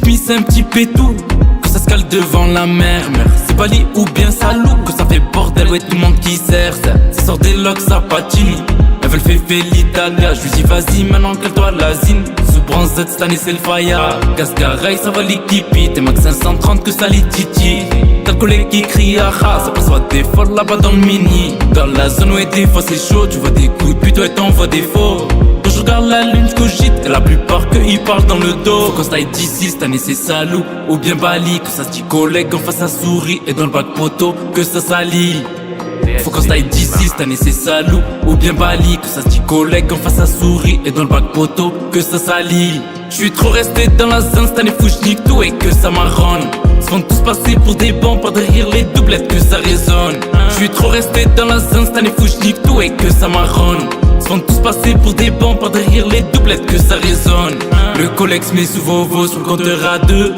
Smith un petit pétou, que ça se cale devant la mer. C'est Bali ou bien Salou, que ça fait bordel, ouais tout le monde qui sert. Ça sort des locks, ça patine. Elle veut le fait l'Italia, je lui dis vas-y maintenant cale-toi l'asine. Sous bronzette cette année c'est le faya. Cascareil ça va l'équipe, t'es max 530 que ça les titi. T'as le collègue qui crie aha, ça passe des folles là-bas dans le mini. Dans la zone où des fois c'est chaud, tu vois des coups de pute, ouais t'envoies des faux. Quand je regarde la lune, je cogite, et la plupart que ils parlent dans le dos. Faut qu'on style d'ici, cette année c'est Salou ou bien Bali, que ça se dit collègue en face à souris et dans le bac poteau que ça salit. Faut qu'on style d'ici, cette année c'est Salou ou bien Bali, que ça se dit collègue en face à souris et dans le bac poteau que ça salit. J'suis trop resté dans la zone, cette année faut que j'nique tout et que ça marronne. Se font tous passer pour des bons, par derrière les doublettes que ça résonne. J'suis trop resté dans la zone, cette année faut que j'nique tout et que ça marronne. Se font tous passer pour des bons, par derrière les doublettes que ça résonne. Le collex met sous Vovo sur le compteur à deux.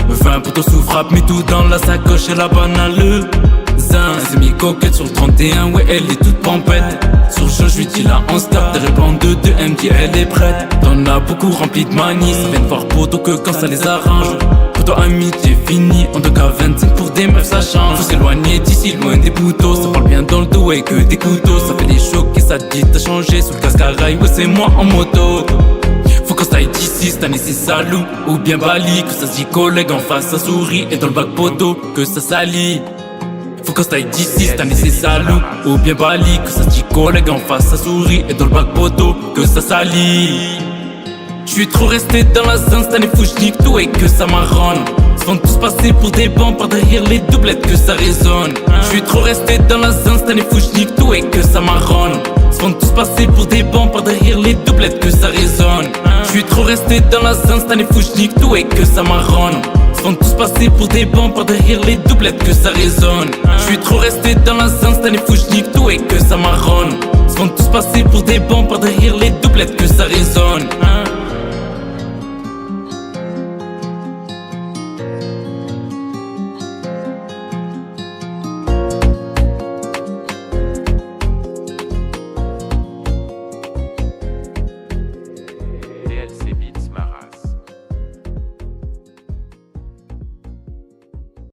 20 poteaux sous frappe, met tout dans la sacoche et la banale. Zin, c'est mis coquette sur le 31, ouais elle est toute pompette. Sur le champ je lui dis la 11 cap, des répondent de 2 M dit elle est prête. T'en as beaucoup rempli de manie, ça vient de voir poteau que quand ça les arrange. Poteau amitié fini, en 2K25 pour des meufs ça change. Faut s'éloigner d'ici, loin des poteaux, ça parle bien dans le dos et que des couteaux. Ça fait des chocs et ça dit t'as changé, sous le cascarail, ouais c'est moi en moto. Faut qu'on style d'ici, cette année c'est Salou ou bien Bali, que ça se dit collègue en face ça sourit et dans le bac poteau que ça salit. Faut qu'on style d'ici, cette année c'est Salou ou bien Bali, que ça se dit collègue en face ça sourit et dans le bac poteau que ça salit. J'suis trop resté dans la zone, cette année faut que j'nique tout et que ça marronne. Se font tous passer pour des bons, par derrière les doublettes que ça résonne. J'suis trop resté dans la zone, cette année faut que j'nique tout et que ça marronne. Se font tous passer pour des bons, par derrière les doublettes que ça résonne. J'suis trop resté dans la zone, cette année faut que j'nique tout et que ça marronne. Se font tous passer pour des bons, par derrière les doublettes que ça résonne. J'suis trop resté dans la zone, cette année faut que j'nique tout et que ça marronne. Se font tous passer pour des bons, par derrière les doublettes que ça résonne.